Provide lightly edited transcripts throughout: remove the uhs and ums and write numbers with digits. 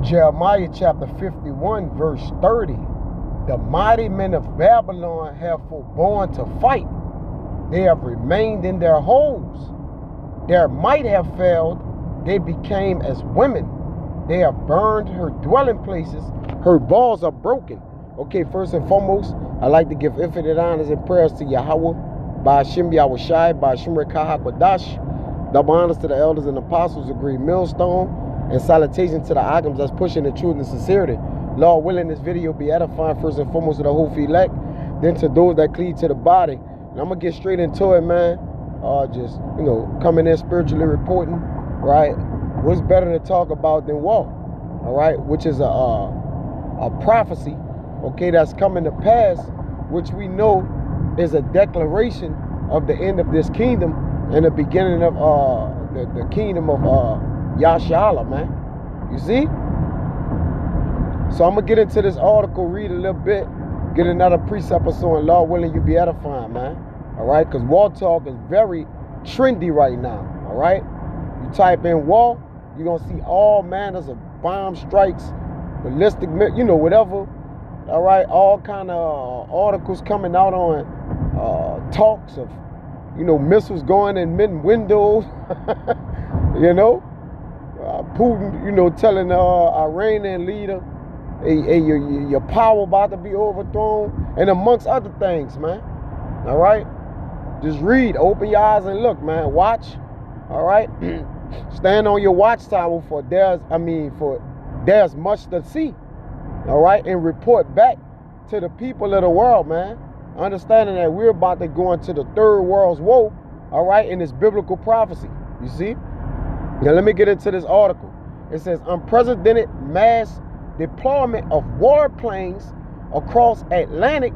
Jeremiah chapter 51, verse 30. The mighty men of Babylon have forborne to fight. They have remained in their holes. Their might have failed. They became as women. They have burned her dwelling places. Her walls are broken. Okay, first and foremost, I'd like to give infinite honors and prayers to Yahweh, Ba'ashim Yahushai, Ba'ashim Rekah HaKodash. Double honors to the elders and apostles of Great Millstone, and salutations to the Agams that's pushing the truth and sincerity. Lord willing, this video be edifying first and foremost to the whole elect, then to those that cleave to the body. And I'm going to get straight into it, man. Just, coming in spiritually reporting, right? What's better to talk about than war, all right? Which is a prophecy, okay, that's coming to pass, which we know is a declaration of the end of this kingdom and the beginning of the kingdom of Yashala, man. You see? So I'm going to get into this article, read a little bit, get another precept or so, and Lord willing, you be edifying, man. All right? Because war talk is very trendy right now, all right? You type in war, you're going to see all manners of bomb strikes, ballistic, whatever, all right? All kind of articles coming out on talks of, missiles going in windows, Putin, telling the Iranian leader, hey, your power about to be overthrown, and amongst other things, man. All right? Just read, open your eyes and look, man. Watch, all right? Stand on your watchtower for there's much to see, all right? And report back to the people of the world, man. Understanding that we're about to go into the third world's woe, all right, in this biblical prophecy, you see? Now, let me get into this article. It says, unprecedented mass deployment of warplanes across Atlantic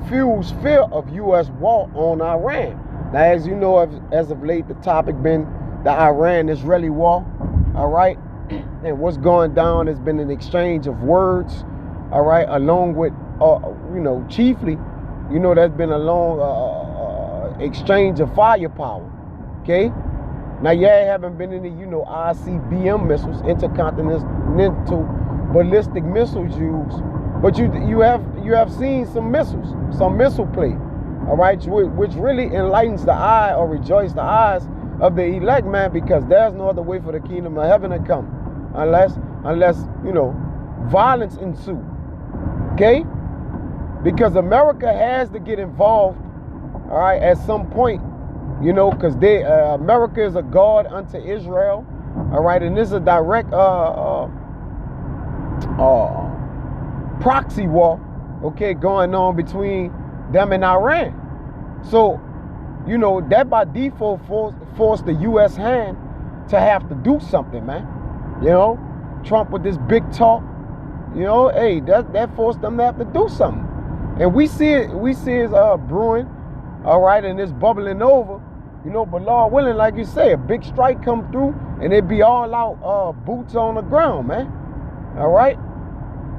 fuels fear of U.S. war on Iran. Now, as you know, as of late, the topic been the Iran-Israeli war, all right? And what's going down has been an exchange of words, all right, along with, chiefly, there's been a long exchange of firepower, okay? Now, haven't been any, ICBM missiles, intercontinental ballistic missiles used, but you have seen some missile play, all right, which really enlightens the eye or rejoices the eyes of the elect, man, because there's no other way for the kingdom of heaven to come unless violence ensue, okay? Because America has to get involved, all right, at some point, because America is a guard unto Israel, all right, and this is a direct proxy war, okay, going on between them and Iran. So, that by default forced the U.S. hand to have to do something, man. Trump with this big talk, hey, that forced them to have to do something. And we see it brewing, all right, and it's bubbling over, but Lord willing, like you say, a big strike come through and it be all out boots on the ground, man. All right?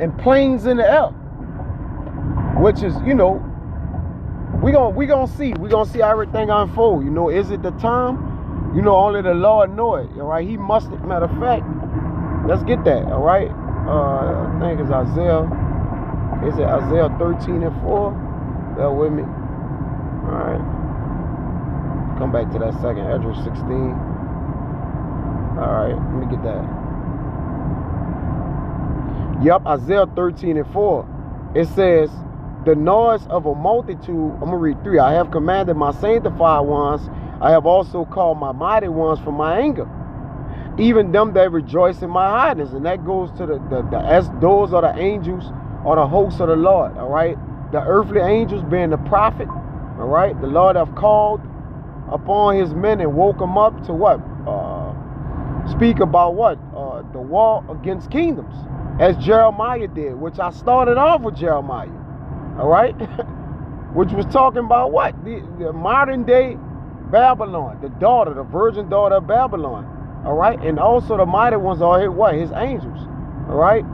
And planes in the air. Which is, we gonna see. We gonna see how everything unfold. Is it the time? Only the Lord know it. All right? He must, matter of fact, let's get that, all right? I think it's Isaiah. Is it Isaiah 13 and 4? Bear with me. All right. Come back to that second. Ezra 16. All right. Let me get that. Yep. Isaiah 13 and 4. It says, the noise of a multitude. I'm going to read 3. I have commanded my sanctified ones. I have also called my mighty ones from my anger. Even them that rejoice in my highness. And that goes to those are the angels or the hosts of the Lord, all right? The earthly angels being the prophet, all right? The Lord have called upon his men and woke them up to what? Speak about what? The war against kingdoms, as Jeremiah did, which I started off with Jeremiah, all right? Which was talking about what? The modern day Babylon, the virgin daughter of Babylon, all right? And also the mighty ones are his angels, all right?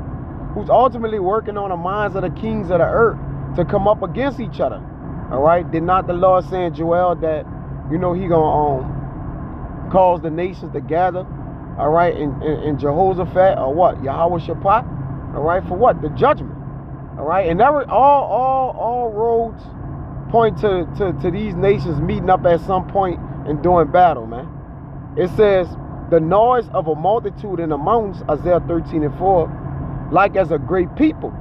Who's ultimately working on the minds of the kings of the earth to come up against each other, all right? Did not the Lord say in Joel that, he gonna cause the nations to gather all right, and Jehoshaphat, or what? Yahweh Shaphat, all right, for what? The judgment, all right? And all roads point to these nations meeting up at some point and doing battle, man. It says, the noise of a multitude in the mountains, Isaiah 13:4, like as a great people,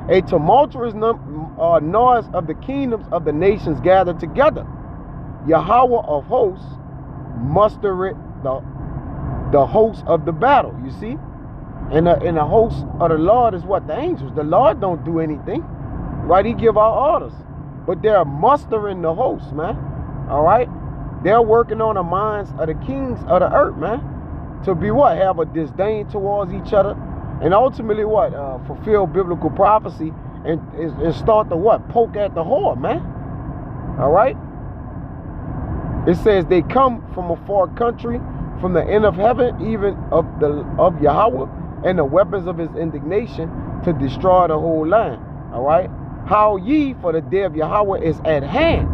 a tumultuous noise of the kingdoms of the nations gathered together. Yahweh of hosts mustereth the hosts of the battle, you see? And the hosts of the Lord is what? The angels. The Lord don't do anything, right? He give out orders. But they're mustering the hosts, man, all right? They're working on the minds of the kings of the earth, man, to be what? Have a disdain towards each other, and ultimately what? Fulfill biblical prophecy and start to what? Poke at the whore, man, all right? It says they come from a far country, from the end of heaven, even of Yahweh, and the weapons of his indignation to destroy the whole land. All right. How ye, for the day of Yahweh is at hand.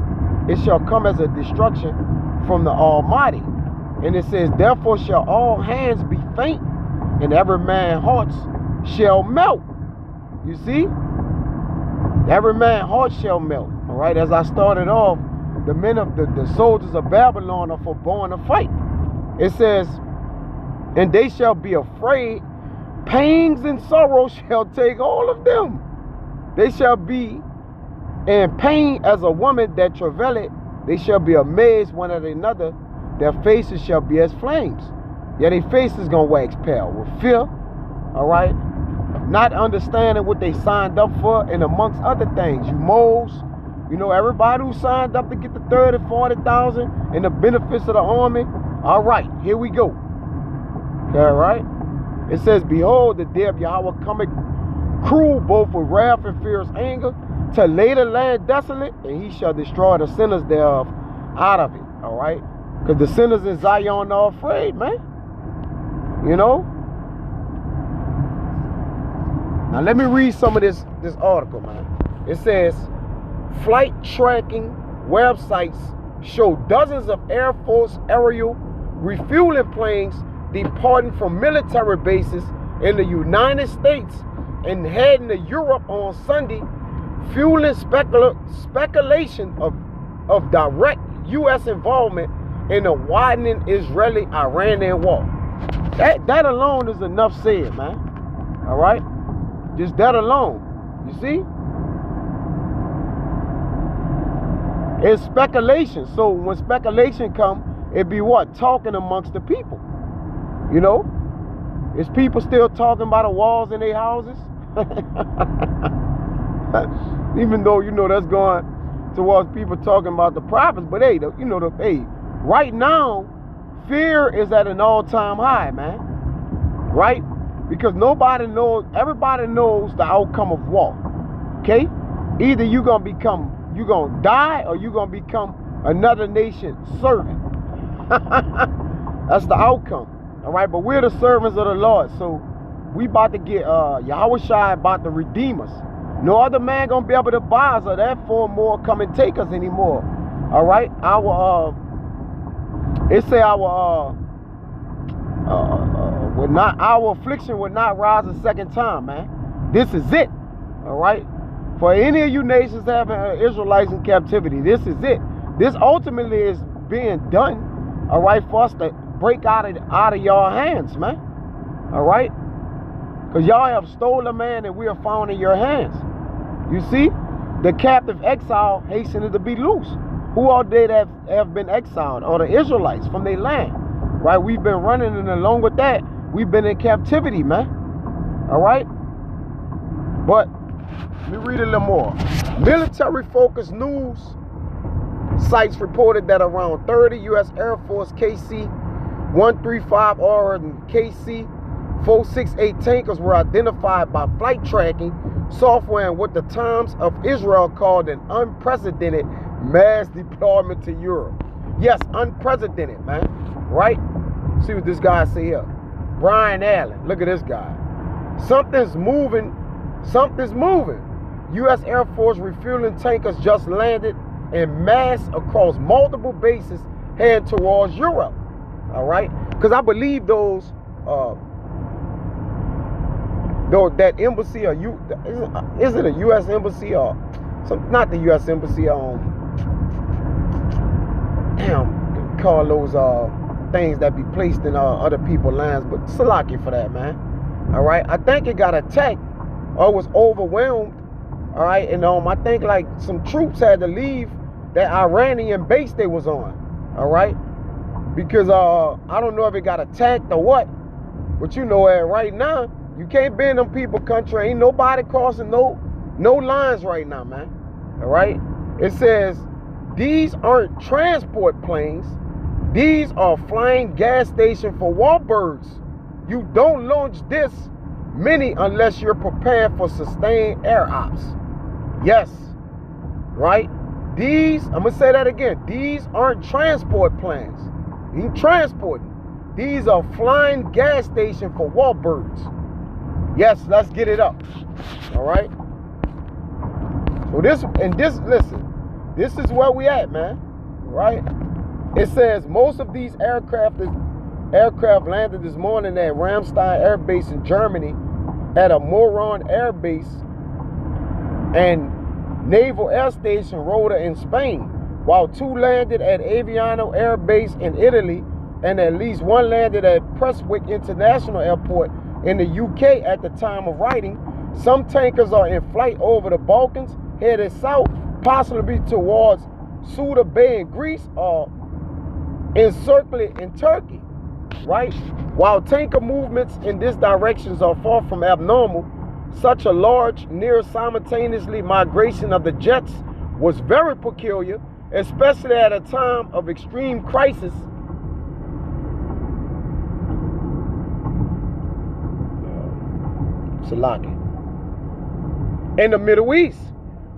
It shall come as a destruction from the Almighty. And it says, therefore shall all hands be faint, and every man's hearts shall melt. You see? Every man's heart shall melt. All right. As I started off, the men of the soldiers of Babylon are forborn to fight. It says, and they shall be afraid, pangs and sorrow shall take all of them. They shall be in pain as a woman that travaileth. They shall be amazed one at another. Their faces shall be as flames. Yeah, their faces gonna wax pale with fear. All right, not understanding what they signed up for, and amongst other things, you moles. You know, everybody who signed up to get the 30, 40,000 and the benefits of the army. All right, here we go. All right. It says, behold, the day of Yahweh cometh cruel, both with wrath and fierce anger, to lay the land desolate, and he shall destroy the sinners thereof out of it. All right. Because the sinners in Zion are afraid, man. You know. Now let me read some of this article, man. It says, flight tracking websites show dozens of Air Force aerial refueling planes departing from military bases in the United States and heading to Europe on Sunday, fueling speculation of direct U.S. involvement in the widening Israeli-Iranian war. That alone is enough said, man. All right? Just that alone. You see? It's speculation. So when speculation come, it be what? Talking amongst the people. You know? Is people still talking about the walls in their houses? Even though, you know, that's going towards people talking about the prophets. But hey, right now, fear is at an all-time high, man. Right? Because everybody knows the outcome of war. Okay? Either you're going to die, or you're going to become another nation servant. That's the outcome. All right, but we're the servants of the Lord. So we about to get, Yahweh Shai about to redeem us. No other man going to be able to buy us, or therefore more come and take us anymore. All right? Our affliction would not rise a second time, man. This is it. All right? For any of you nations having Israelites in captivity, this is it. This ultimately is being done, all right, for us to break out of y'all hands, man. All right? Because y'all have stolen man, and we are found in your hands. You see? The captive exile hastening to be loose. Who are they that have been exiled? Or the Israelites from their land. Right? We've been running, and along with that, we've been in captivity, man. All right? But let me read a little more. Military-focused news sites reported that around 30 U.S. Air Force KC-135R and KC-468 tankers were identified by flight tracking software in what the Times of Israel called an unprecedented mass deployment to Europe. Yes, unprecedented, man. Right? See what this guy say here. Brian Allen. Look at this guy. Something's moving. Something's moving. U.S. Air Force refueling tankers just landed en masse across multiple bases heading towards Europe. All right? Because I believe those though that embassy or is it a U.S. embassy or some? Not the U.S. embassy. Damn, call those things that be placed in other people's lands. But Salaki for that, man. All right, I think it got attacked or was overwhelmed. All right, and I think like some troops had to leave that Iranian base they was on. All right, because I don't know if it got attacked or what, but right now you can't be in them people country. Ain't nobody crossing no lines right now, man. All right, it says these aren't transport planes. These are flying gas station for warbirds. You don't launch this many unless you're prepared for sustained air ops. Yes, right? These, I'm going to say that again. These aren't transport planes. You ain't transporting. These are flying gas station for warbirds. Yes, let's get it up. All right? So this is where we at, man. Right? It says most of these aircraft landed this morning at Ramstein Air Base in Germany, at a Moron Air Base and Naval Air Station Rota in Spain, while 2 landed at Aviano Air Base in Italy, and at least 1 landed at Prestwick International Airport in the UK at the time of writing. Some tankers are in flight over the Balkans, headed south, possibly towards Suda Bay in Greece, or encircling in Turkey, right? While tanker movements in this direction are far from abnormal, such a large, near simultaneously migration of the jets was very peculiar, especially at a time of extreme crisis. Salaki. In the Middle East,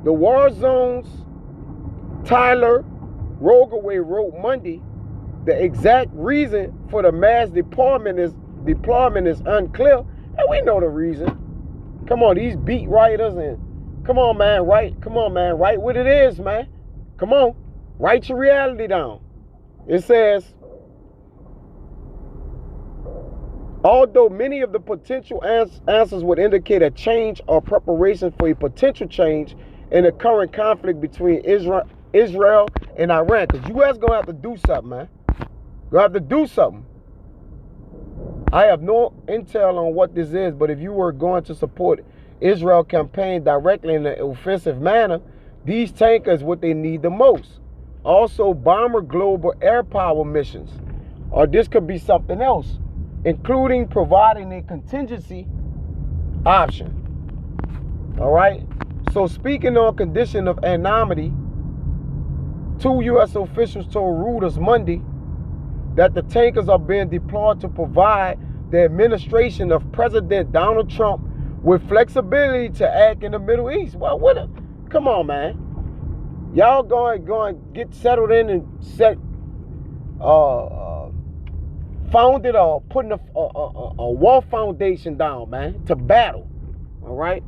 the war zones, Tyler Rogaway wrote Monday, the exact reason for the mass deployment is unclear, and we know the reason. Come on, these beat writers and come on, man, write what it is, man. Come on, write your reality down. It says, although many of the potential answers would indicate a change or preparation for a potential change in the current conflict between Israel and Iran, because U.S. gonna have to do something, man. Gonna have to do something. I have no intel on what this is, but if you were going to support Israel campaign directly in an offensive manner, these tankers what they need the most. Also, bomber global air power missions, or this could be something else, including providing a contingency option. All right. So speaking on condition of anonymity, 2 U.S. officials told Reuters Monday that the tankers are being deployed to provide the administration of President Donald Trump with flexibility to act in the Middle East. Well, come on, man. Y'all going to get settled in and founded or putting a war foundation down, man, to battle. All right.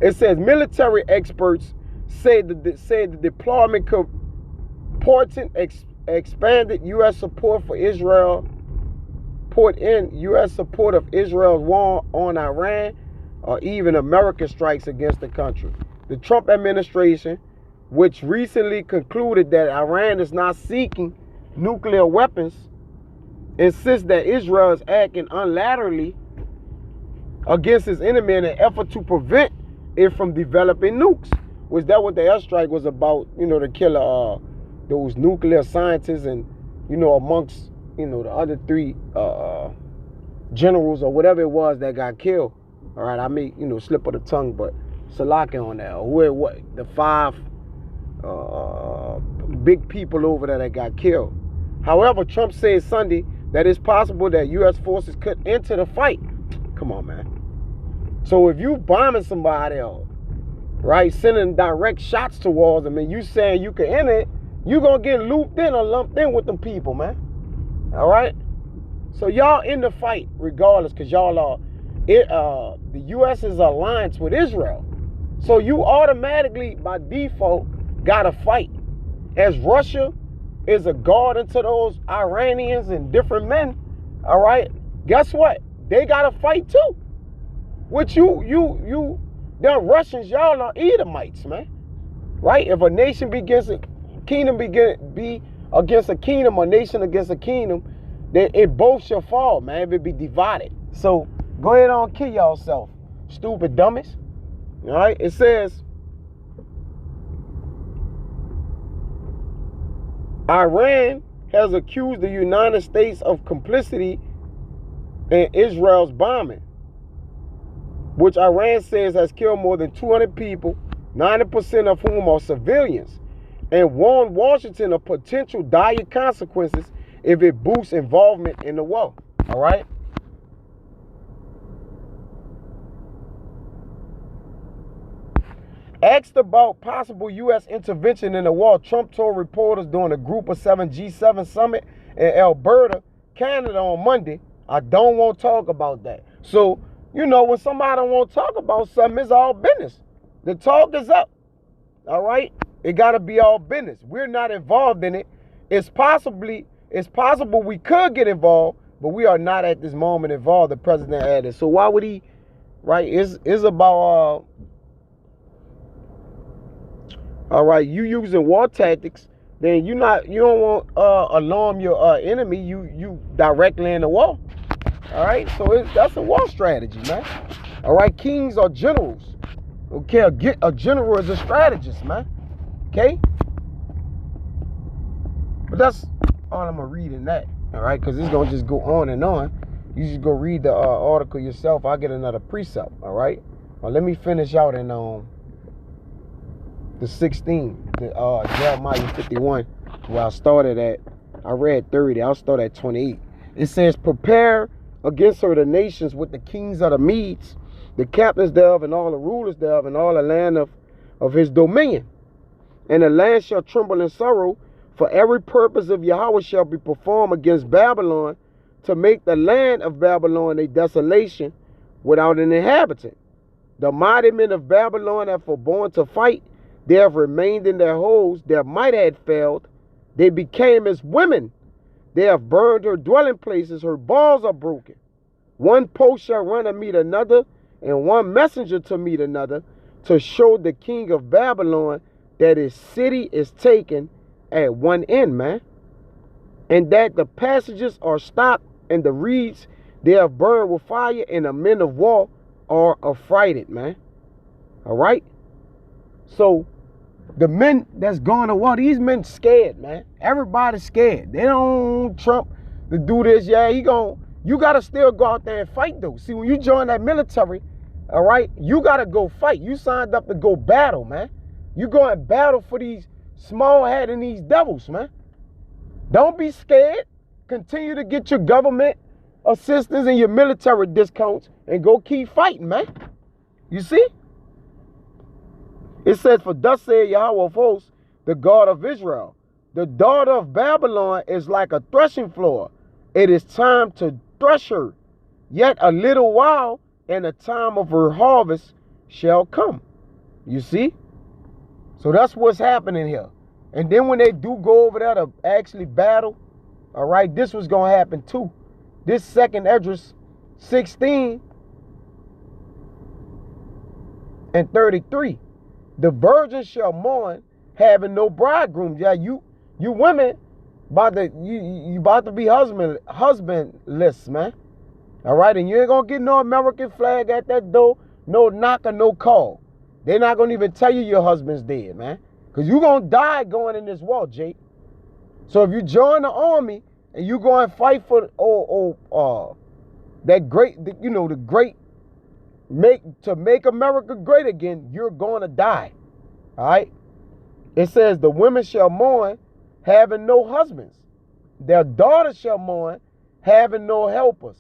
It says military experts say the deployment could portend expanded U.S. support for Israel, U.S. support of Israel's war on Iran, or even American strikes against the country. The Trump administration, which recently concluded that Iran is not seeking nuclear weapons, insists that Israel is acting unilaterally against its enemy in an effort to prevent it from developing nukes. Was that what the airstrike was about? To kill those nuclear scientists and, amongst, the other 3 generals or whatever it was that got killed. All right, I may, slip of the tongue, but Salaki on that. Or the 5 big people over there that got killed. However, Trump said Sunday that it's possible that U.S. forces could enter the fight. Come on, man. So if you bombing somebody else, right, sending direct shots towards them, and you saying you can enter it, you're going to get looped in or lumped in with them people, man. All right? So y'all in the fight regardless, because y'all are, the U.S. is alliance with Israel. So you automatically, by default, got to fight. As Russia is a guard unto those Iranians and different men, all right, guess what? They got to fight too. Which them Russians, y'all are Edomites, man. Right? If a nation be against a kingdom, be against a kingdom, a nation against a kingdom, then it both shall fall, man. If it be divided. So go ahead on, kill yourself, stupid dummies. All right? It says, Iran has accused the United States of complicity in Israel's bombing, which Iran says has killed more than 200 people, 90% of whom are civilians, and warned Washington of potential dire consequences if it boosts involvement in the war. All right? Asked about possible U.S. intervention in the war, Trump told reporters during a Group of 7 G7 summit in Alberta, Canada on Monday, I don't want to talk about that. So, you know, when somebody don't want to talk about something, it's all business. The talk is up. All right? It got to be all business. We're not involved in it. It's possible we could get involved, but we are not at this moment involved. The president added. So why would he, right? It's about, all right, you using war tactics, then you don't want alarm your enemy. You directly in the war. All right? So that's a war strategy, man. All right? Kings are generals. Okay? A general is a strategist, man. Okay? But that's all I'm going to read in that. All right? Because it's going to just go on and on. You just go read the article yourself. I'll get another precept. All right? Well, let me finish out in the 16, Jeremiah 51, where I started at. I read 30. I'll start at 28. It says, prepare against her the nations with the kings of the Medes, the captains thereof, and all the rulers thereof, and all the land of his dominion. And the land shall tremble in sorrow, for every purpose of Yahweh shall be performed against Babylon, to make the land of Babylon a desolation without an inhabitant. The mighty men of Babylon have forborne to fight. They have remained in their holes. Their might had failed. They became as women. They have burned her dwelling places. Her bars are broken. One post shall run to meet another, and one messenger to meet another, to show the king of Babylon that his city is taken at one end, man. And that the passages are stopped, and the reeds they have burned with fire, and the men of war are affrighted, man. All right? So, the men that's going to war, these men scared, man. Everybody's scared. They don't want Trump to do this. Yeah, you got to still go out there and fight, though. See, when you join that military, all right, you got to go fight. You signed up to go battle, man. You go and battle for these small head and these devils, man. Don't be scared. Continue to get your government assistance and your military discounts and go keep fighting, man. You see? It says, for thus saith Yahweh of hosts, the God of Israel, the daughter of Babylon is like a threshing floor. It is time to thresh her. Yet a little while, and the time of her harvest shall come. You see? So that's what's happening here. And then when they do go over there to actually battle, all right, this was going to happen too. This second Esdras 16 and 33. The virgin shall mourn, having no bridegroom. Yeah, you women you about to be husbandless, man. All right, and you ain't gonna get no American flag at that door, no knock or no call. They're not gonna even tell you your husband's dead, man, because you gonna die going in this war, Jake. So if you join the army and you go and fight for that great, the great. To make America great again, you're going to die. All right? It says, the women shall mourn, having no husbands. Their daughters shall mourn, having no helpers.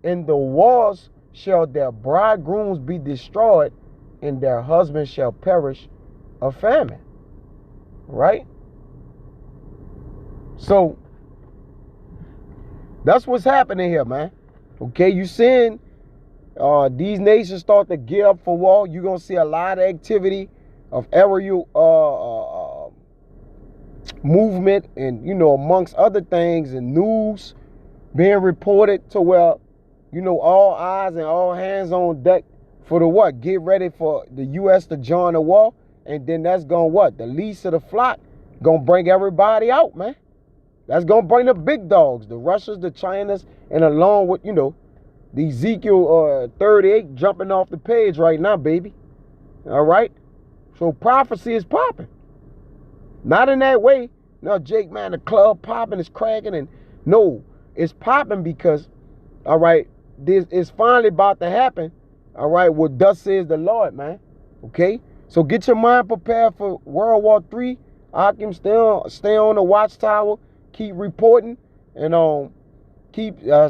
In the wars shall their bridegrooms be destroyed, and their husbands shall perish of famine. Right? So, that's what's happening here, man. Okay, you seeing these nations start to gear up for war. You're going to see a lot of activity of aerial movement and, amongst other things, and news. being reported to where, you know, all eyes and all hands on deck for the what? Get ready for the U.S. to join the war. And then that's going to what? The least of the flock going to bring everybody out, man. That's going to bring the big dogs, the Russians, the Chinas, and along with, you know, the Ezekiel 38 jumping off the page right now, baby. All right? So prophecy is popping. Not in that way. No, Jake, man, the club popping, is cracking. And no, it's popping because, all right, this is finally about to happen. All right, what thus says the Lord, man. Okay? So get your mind prepared for World War III. Akim, stay on the watchtower. Keep reporting. And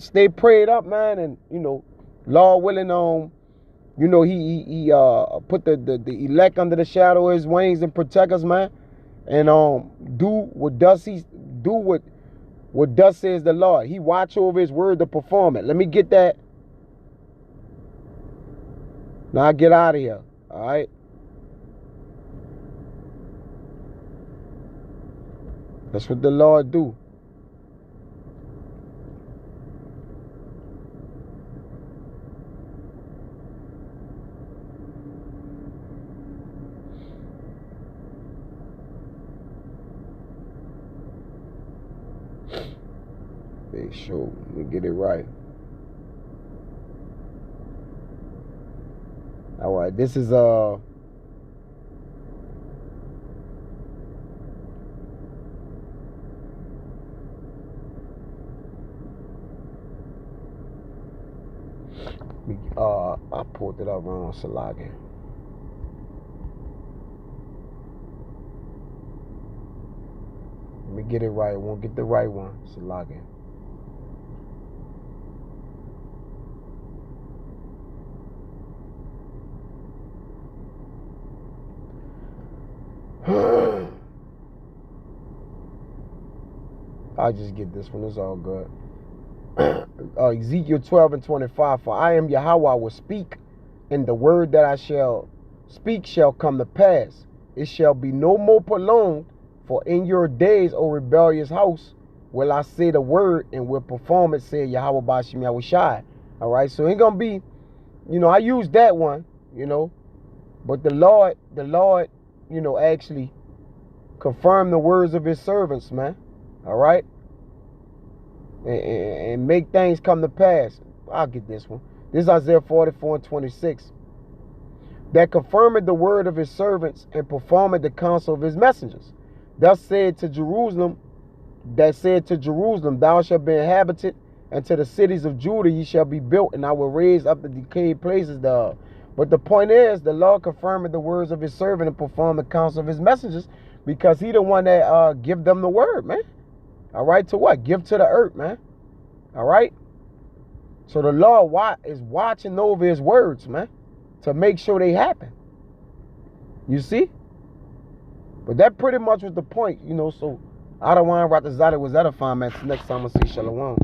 stay prayed up, man. And, you know, Lord willing, you know, he put the elect under the shadow of his wings and protect us, man. And do what thus says the Lord. He watch over his word to perform it. Let me get that. Now I get out of here. All right. That's what the Lord do. Make sure we get it right. All right, this is I pulled it up wrong, Salagi. Let me get it right. I won't get the right one, Salagi. I'll just get this one. It's all good. Ezekiel 12:25. For I am Yahweh, I will speak, and the word that I shall speak shall come to pass. It shall be no more prolonged. For in your days, O rebellious house, will I say the word and will perform it, said Yahweh Bashim Yahushai. All right, so it ain't gonna be, you know, I use that one, you know, but the Lord, you know, actually confirmed the words of his servants, man. All right, and make things come to pass. I'll get this one. This is Isaiah 44:26. That confirmed the word of his servants and performed the counsel of his messengers. Thus said to Jerusalem, thou shalt be inhabited, and to the cities of Judah ye shall be built, and I will raise up the decayed places thereof. But the point is, the Lord confirmed the words of his servant and performed the counsel of his messengers, because he the one that give them the word, man. All right, to what? Give to the earth, man. All right? So the Lord is watching over his words, man, to make sure they happen. You see? But that pretty much was the point, you know. So I don't want to write the Zada was edifying, man. Next time I see Shalom.